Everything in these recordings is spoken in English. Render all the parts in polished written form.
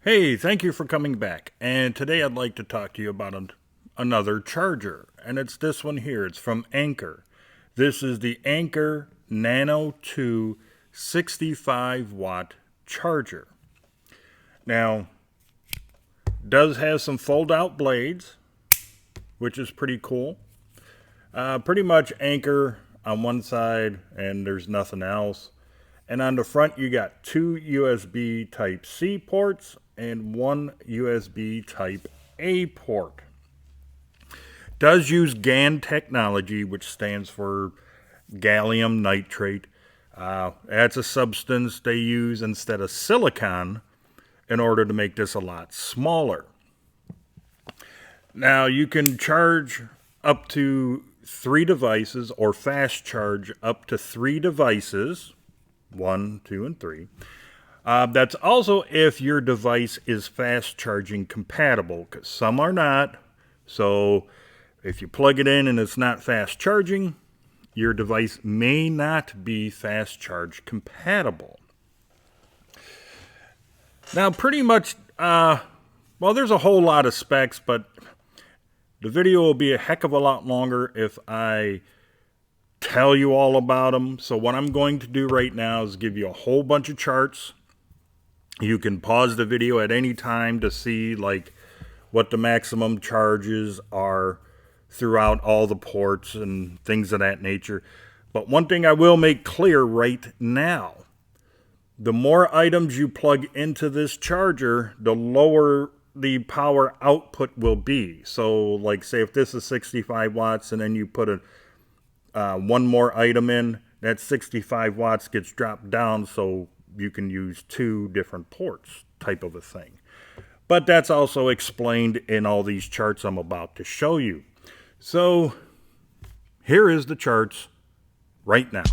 Hey, thank you for coming back. And today I'd like to talk to you about another charger. And it's this one here. It's from Anker. This is the Anker Nano 2 65 watt charger. Now, does have some fold out blades, which is pretty cool. Pretty much Anker on one side and there's nothing else. And on the front you got two USB Type-C ports and one USB Type-A port. Does use GaN technology, which stands for gallium nitrate. That's a substance they use instead of silicon in order to make this a lot smaller. Now you can charge up to 3 devices or fast charge up to 3 devices. 1, 2, and 3. That's also if your device is fast charging compatible, because some are not. So if you plug it in and it's not fast charging, your device may not be fast charge compatible. Now pretty much, well, there's a whole lot of specs, but the video will be a heck of a lot longer if I tell you all about them. So what I'm going to do right now is give you a whole bunch of charts. You can pause the video at any time to see like what the maximum charges are throughout all the ports and things of that nature. But one thing I will make clear right now, the more items you plug into this charger, the lower the power output will be. So like say if this is 65 watts and then you put one more item in, that 65 watts gets dropped down so you can use 2 different ports type of a thing. But that's also explained in all these charts I'm about to show you. So here is the charts right now.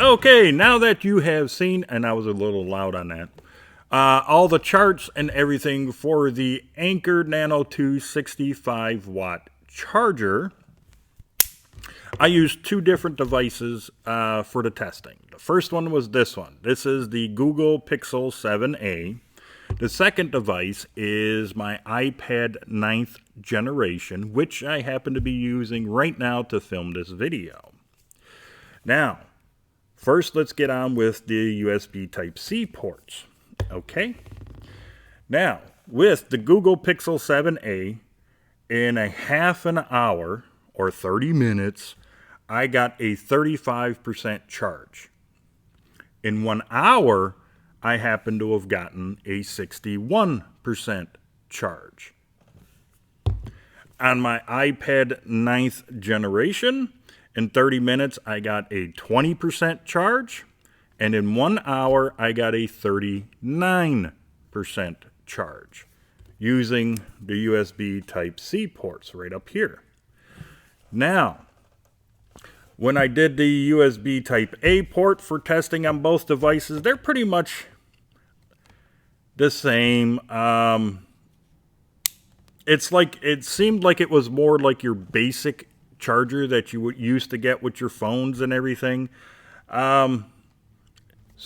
Okay, now that you have seen, and I was a little loud on that, all the charts and everything for the Anker Nano 2 65 watt charger, I used 2 different devices for the testing. The first one was this one. This is the Google Pixel 7a. The second device is my iPad 9th generation, which I happen to be using right now to film this video. Now, first, let's get on with the USB Type-C ports, okay? Now, with the Google Pixel 7a, in a half an hour, or 30 minutes, I got a 35% charge. In 1 hour, I happen to have gotten a 61% charge. On my iPad 9th generation, in 30 minutes, I got a 20% charge, and in 1 hour, I got a 39% charge using the USB Type-C ports right up here. Now, when I did the USB Type-A port for testing on both devices, they're pretty much the same. It seemed like it was more like your basic charger that you used to get with your phones and everything. So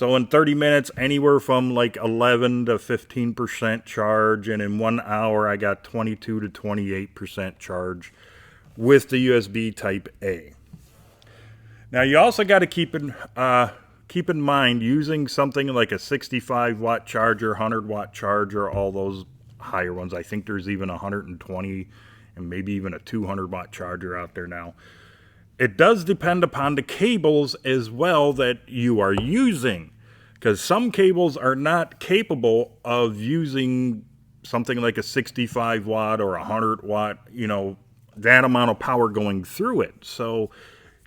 in 30 minutes, anywhere from like 11 to 15% charge, and in 1 hour, I got 22 to 28% charge with the USB Type-A. Now, you also got to keep in mind using something like a 65 watt charger, 100 watt charger, all those higher ones. I think there's even 120 and maybe even a 200 watt charger out there now. It does depend upon the cables as well that you are using. because some cables are not capable of using something like a 65 watt or a 100 watt, that amount of power going through it. So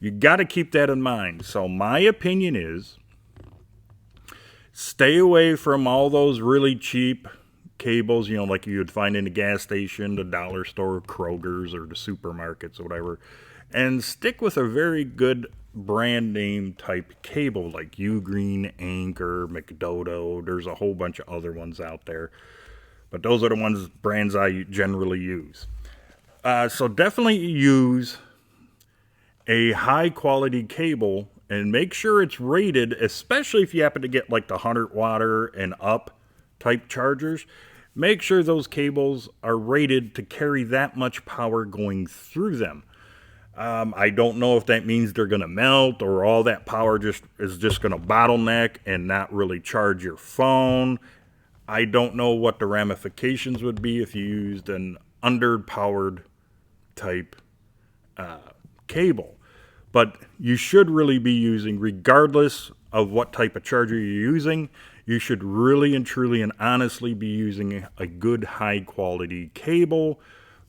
you got to keep that in mind. So my opinion is stay away from all those really cheap cables, like you would find in the gas station, the dollar store, Kroger's, or the supermarkets or whatever, and stick with a very good brand name type cable like Ugreen, Anker, McDodo. There's a whole bunch of other ones out there, but those are the brands I generally use. So definitely use a high quality cable and make sure it's rated, especially if you happen to get like the 100 watt and up type chargers. Make sure those cables are rated to carry that much power going through them. I don't know if that means they're going to melt or all that power is just going to bottleneck and not really charge your phone. I don't know what the ramifications would be if you used an underpowered type cable. But you should really be using, regardless of what type of charger you're using, you should really and truly and honestly be using a good high quality cable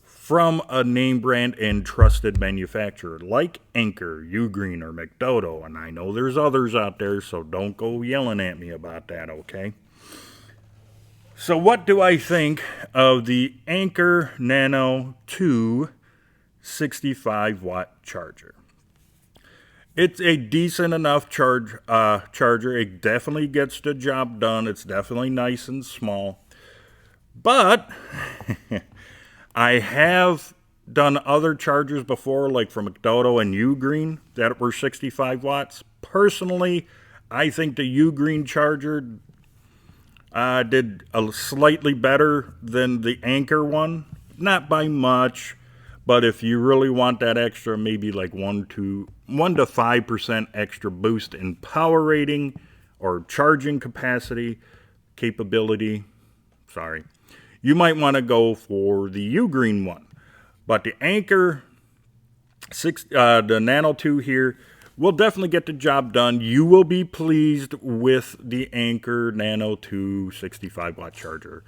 from a name brand and trusted manufacturer like Anker, Ugreen, or McDodo. And I know there's others out there, so don't go yelling at me about that, okay? So what do I think of the Anker Nano 2 65 watt charger? It's a decent enough charger. It definitely gets the job done. It's definitely nice and small. But I have done other chargers before, like from McDodo and Ugreen, that were 65 watts. Personally, I think the Ugreen charger did a slightly better than the Anker one. Not by much, but if you really want that extra, maybe like 1 to 5% extra boost in power rating or charging capability, you might want to go for the Ugreen one. But the Anker the Nano 2 here will definitely get the job done. You will be pleased with the Anker Nano 2 65 watt charger.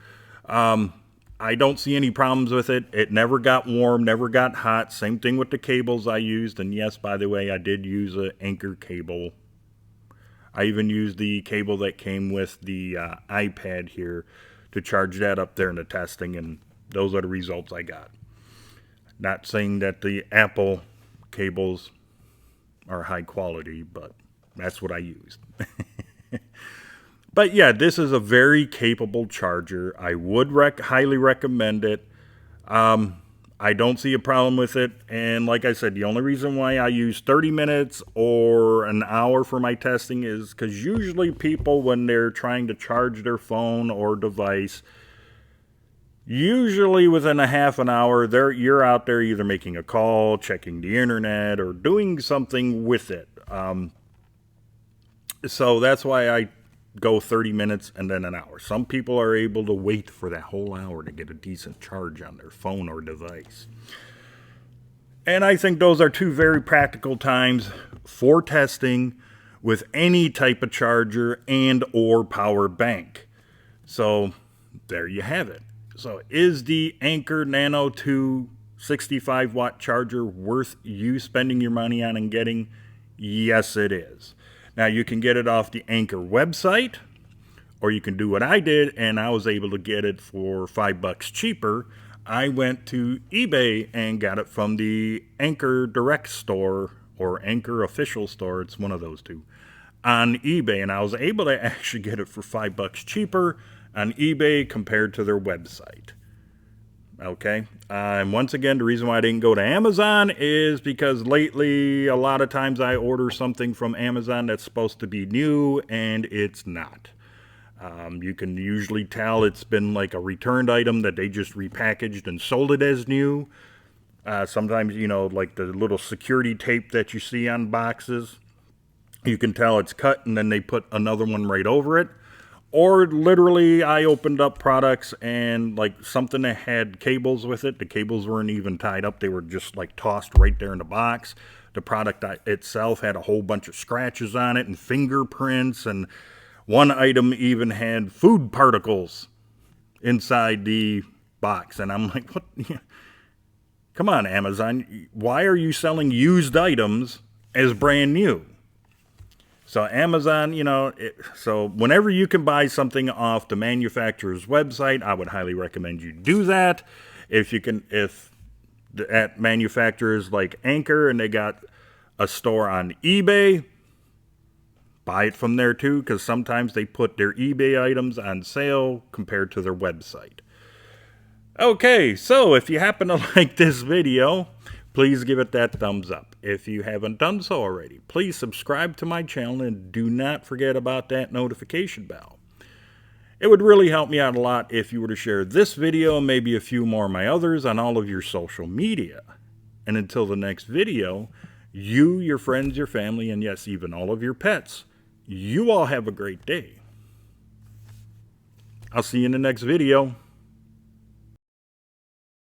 I don't see any problems with it. It never got warm, never got hot. Same thing with the cables I used. And yes, by the way, I did use an Anker cable. I even used the cable that came with the iPad here to charge that up there in the testing, and those are the results I got. Not saying that the Apple cables are high quality, but that's what I used. But yeah, this is a very capable charger. I would highly recommend it. I don't see a problem with it. And like I said, the only reason why I use 30 minutes or an hour for my testing is because usually people, when they're trying to charge their phone or device, usually within a half an hour, you're out there either making a call, checking the internet, or doing something with it. So that's why I go 30 minutes and then an hour. Some people are able to wait for that whole hour to get a decent charge on their phone or device. And I think those are two very practical times for testing with any type of charger and or power bank. So there you have it. So is the Anker Nano 2 65 watt charger worth you spending your money on and getting? Yes, it is. Now, you can get it off the Anker website, or you can do what I did, and I was able to get it for $5 cheaper. I went to eBay and got it from the Anker Direct store, or Anker Official store, it's one of those two, on eBay. And I was able to actually get it for $5 cheaper on eBay compared to their website. Okay, and once again, the reason why I didn't go to Amazon is because lately, a lot of times I order something from Amazon that's supposed to be new, and it's not. You can usually tell it's been like a returned item that they just repackaged and sold it as new. Sometimes, like the little security tape that you see on boxes, you can tell it's cut and then they put another one right over it. Or literally, I opened up products and like something that had cables with it. The cables weren't even tied up. They were just like tossed right there in the box. The product itself had a whole bunch of scratches on it and fingerprints and One item even had food particles inside the box. And I'm like, what? Come on, Amazon. Why are you selling used items as brand new? So Amazon, so whenever you can buy something off the manufacturer's website, I would highly recommend you do that. If at manufacturers like Anker and they got a store on eBay, buy it from there too, because sometimes they put their eBay items on sale compared to their website. Okay, so if you happen to like this video, please give it that thumbs up. If you haven't done so already, please subscribe to my channel and do not forget about that notification bell. It would really help me out a lot if you were to share this video and maybe a few more of my others on all of your social media. And until the next video, you, your friends, your family, and yes, even all of your pets, you all have a great day. I'll see you in the next video.